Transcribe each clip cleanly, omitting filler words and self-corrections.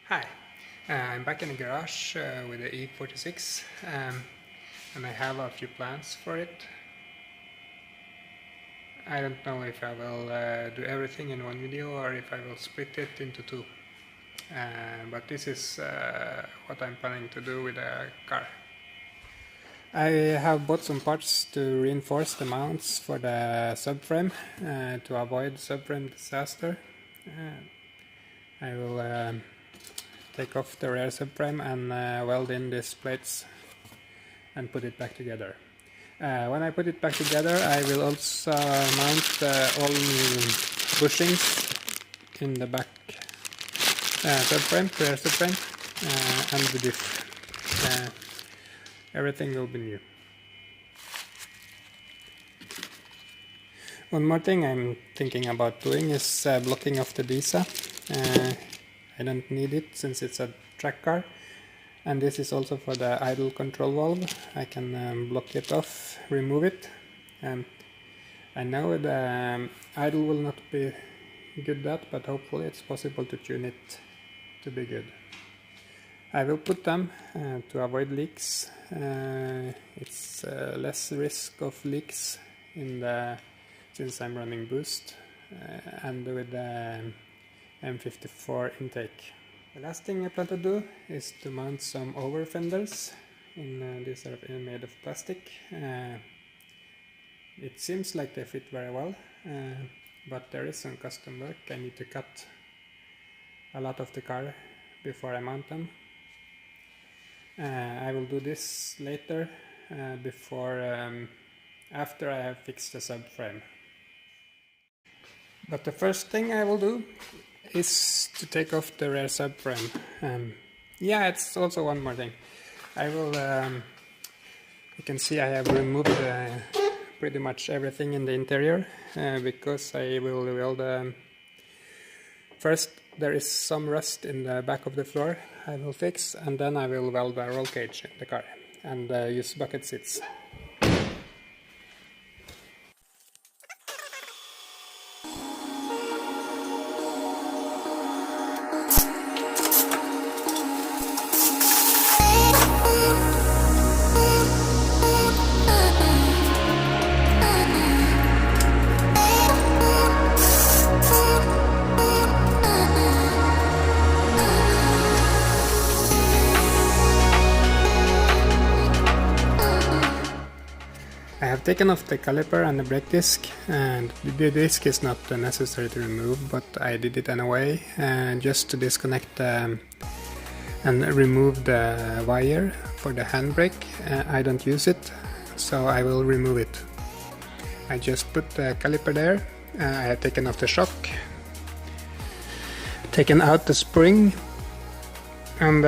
Hi, I'm back in the garage with the e46 and I have a few plans for it. I don't know if I will do everything in one video or if I will split it into two. But this is what I'm planning to do with the car. I have bought some parts to reinforce the mounts for the subframe to avoid subframe disaster. I will take off the rear subframe and weld in these plates and put it back together. When I put it back together, I will also mount all bushings in the back subframe, rear subframe, and the diff. Everything will be new. One more thing I'm thinking about doing is blocking off the DISA. I don't need it since it's a track car, and this is also for the idle control valve. I can block it off, remove it. I know the idle will not be good at, but hopefully it's possible to tune it to be good. I will put them to avoid leaks. It's less risk of leaks since I'm running boost and with the M54 intake. The last thing I plan to do is to mount some over fenders. These are made of plastic. It seems like they fit very well, but there is some custom work. I need to cut a lot of the car before I mount them. I will do this later, after I have fixed the subframe. But the first thing I will do is to take off the rear subframe. Yeah, it's also one more thing. I will, you can see I have removed pretty much everything in the interior because I will weld. First, there is some rust in the back of the floor I will fix, and then I will weld a roll cage in the car and use bucket seats. I have taken off the caliper and the brake disc, and the disc is not necessary to remove, but I did it anyway, just to disconnect and remove the wire for the handbrake. I don't use it, so I will remove it. I just put the caliper there. I have taken off the shock, taken out the spring, and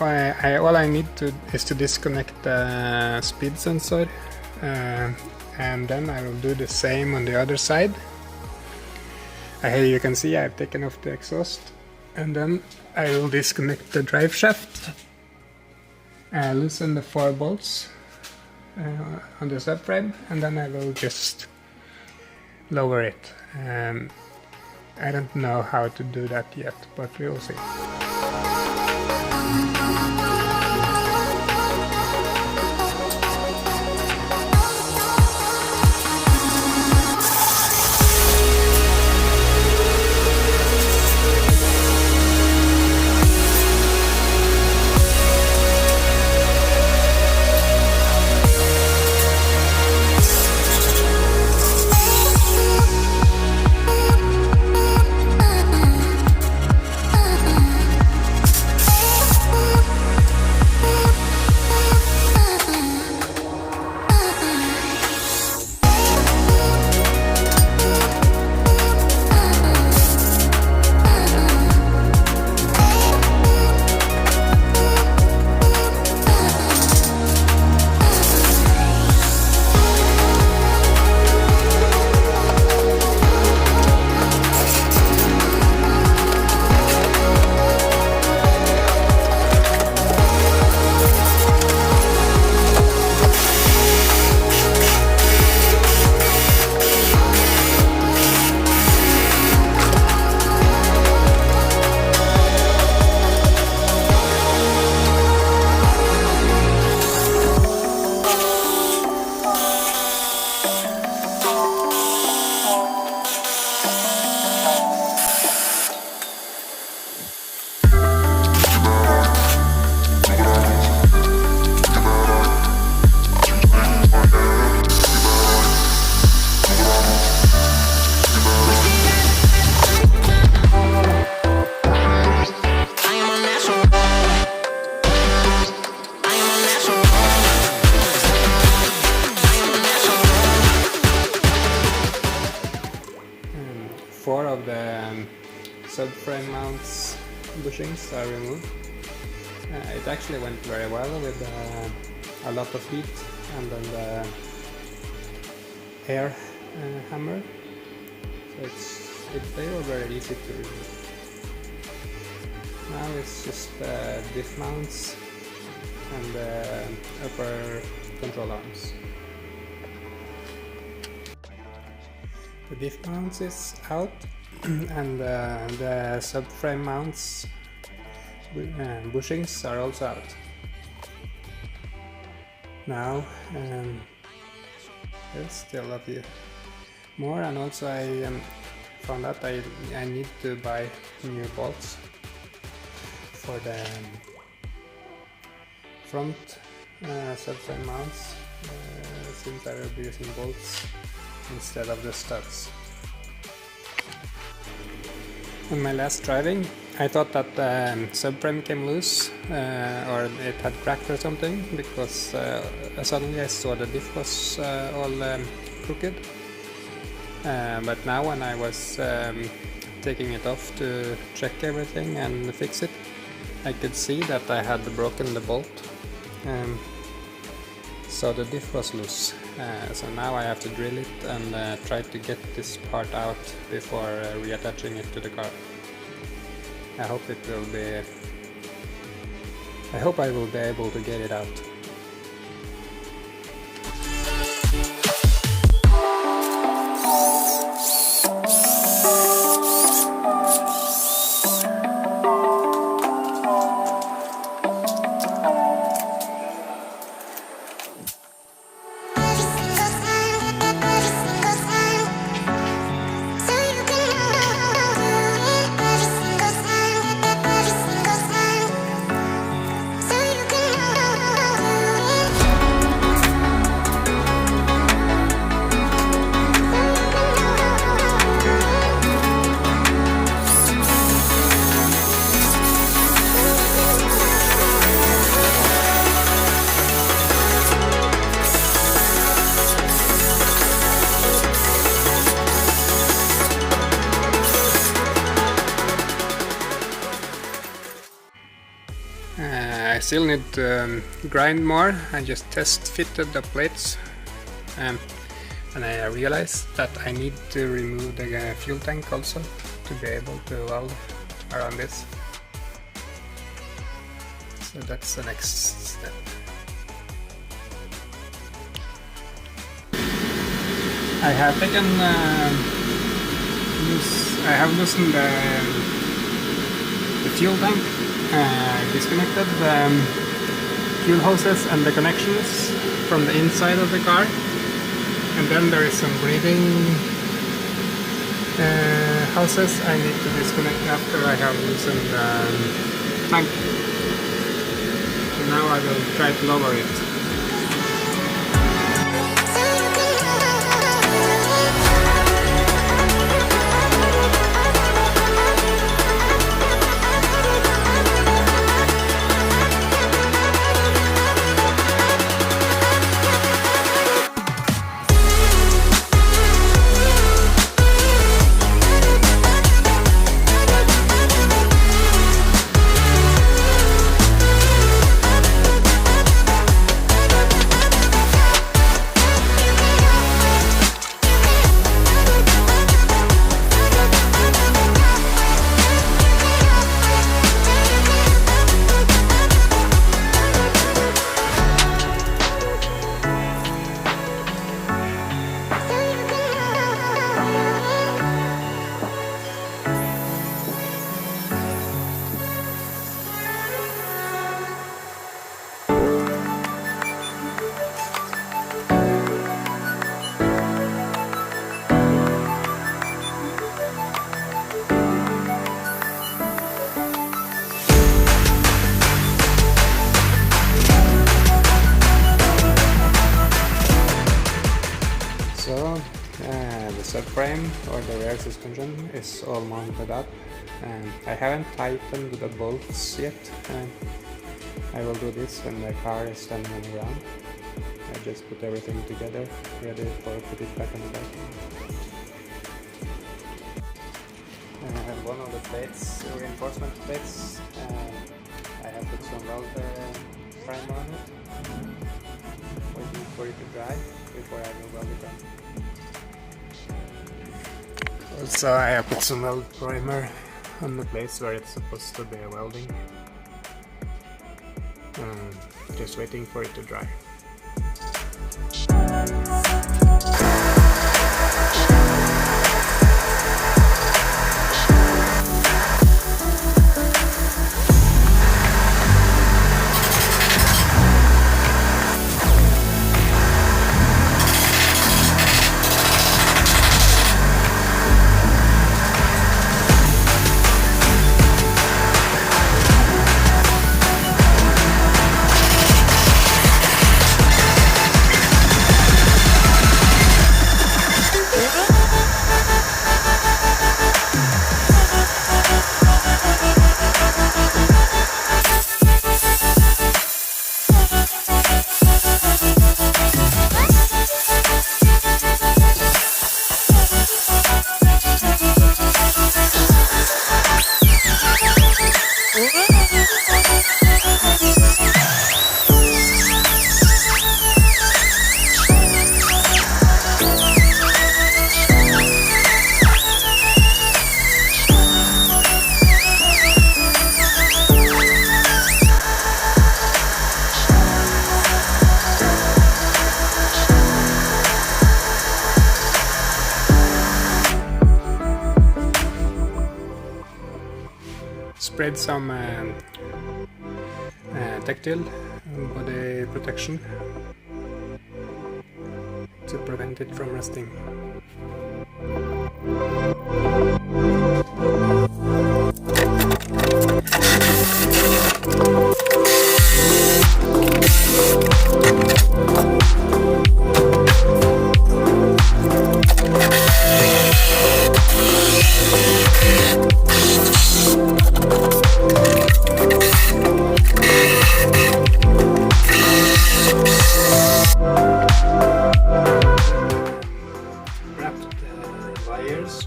all I need is to disconnect the speed sensor, and then I will do the same on the other side. Here you can see I've taken off the exhaust, and then I will disconnect the drive shaft, loosen the 4 bolts on the subframe, and then I will just lower it. I don't know how to do that yet, but we'll see. mounts bushings are removed. It actually went very well with a lot of heat and then the air hammer, so they were very easy to remove. Now it's just diff mounts and the upper control arms. The diff mounts is out and the subframe mounts bushings are also out. Now there's still a few more, and also I found out I need to buy new bolts for the front subframe mounts since I will be using bolts instead of the studs. On my last driving I thought that the subframe came loose or it had cracked or something, because suddenly I saw the diff was all crooked. But now when I was taking it off to check everything and fix it, I could see that I had broken the bolt, so the diff was loose. So now I have to drill it and try to get this part out before reattaching it to the car. I hope I will be able to get it out. I still need to grind more. I just test fitted the plates and I realized that I need to remove the fuel tank also to be able to weld around this. So that's the next step. I have taken I have loosened the fuel tank, disconnected the fuel hoses and the connections from the inside of the car, and then there is some breathing hoses I need to disconnect after I have loosened the tank. So now I will try to lower it. The subframe or the rear suspension is all mounted up, and I haven't tightened the bolts yet. I will do this when the car is standing on the ground. I just put everything together, ready for put it back on the back. have one of the plates, reinforcement plates. I have put some weld primer on it, waiting for it to dry before I will weld it on. Also, I have put some weld primer on the place where it's supposed to be welding. Just waiting for it to dry. Sprayed some tactile body protection to prevent it from rusting.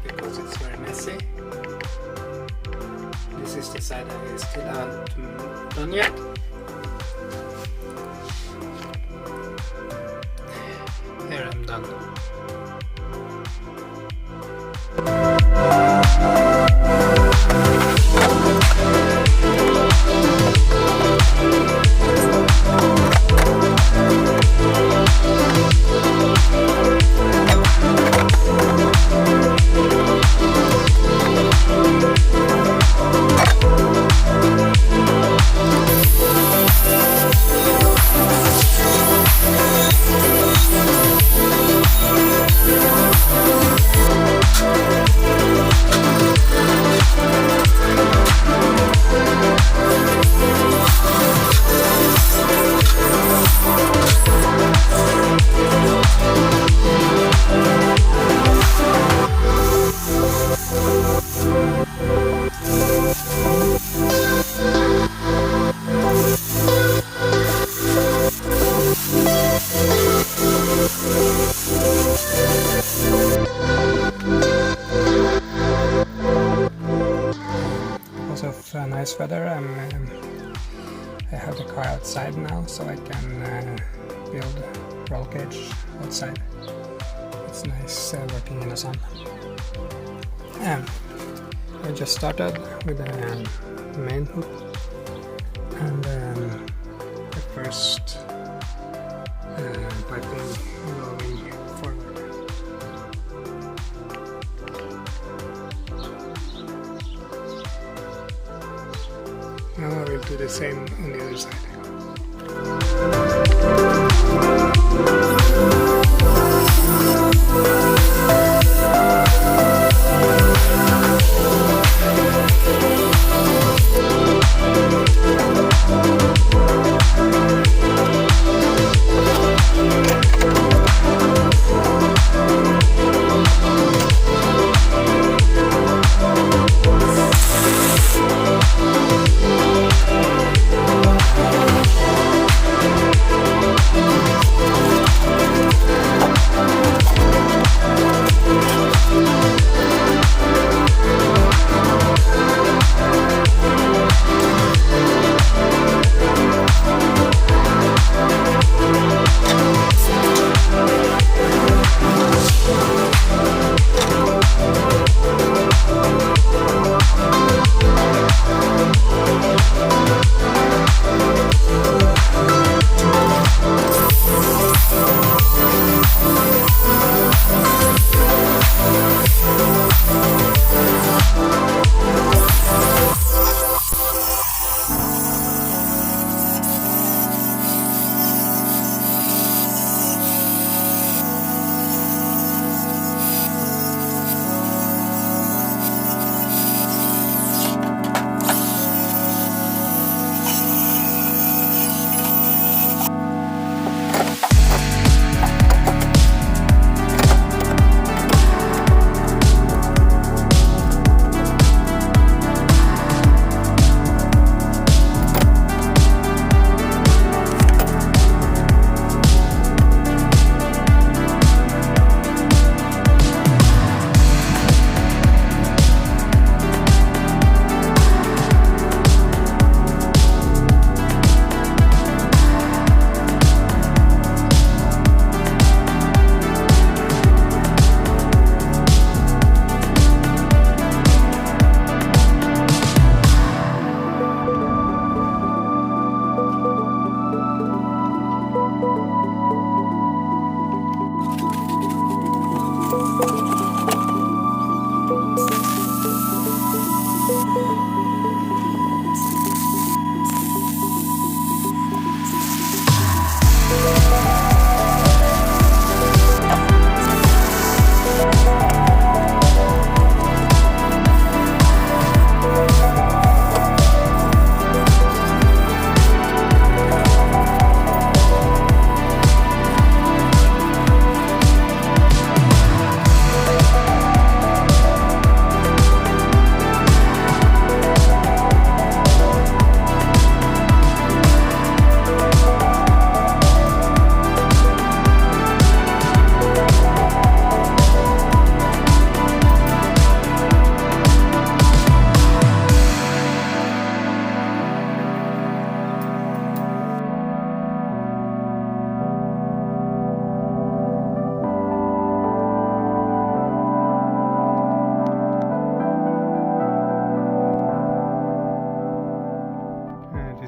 Because it's very messy. This is the side I still haven't done yet. Here I'm done. Nice weather. I have the car outside now, so I can build roll cage outside. It's nice working in the sun. I just started with the main hook and the first piping going forward. Now I will do the same on the other side.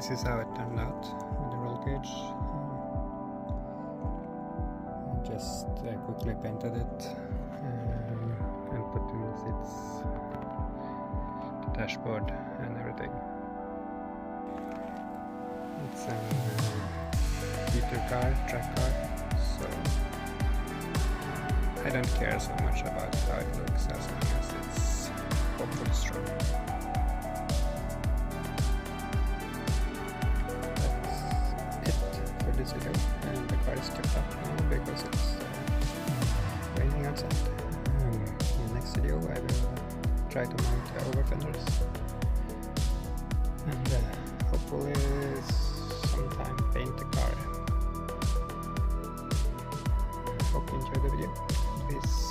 this is how it turned out with the roll cage. I just quickly painted it and put in the seats, the dashboard and everything. It's a heater car, track car, so I don't care so much about how it looks as long as it's hopefully strong. This video, and the car is kept up now because it's raining outside. In the next video I will try to mount the over fenders and hopefully sometime paint the car. Hope you enjoyed the video. Peace.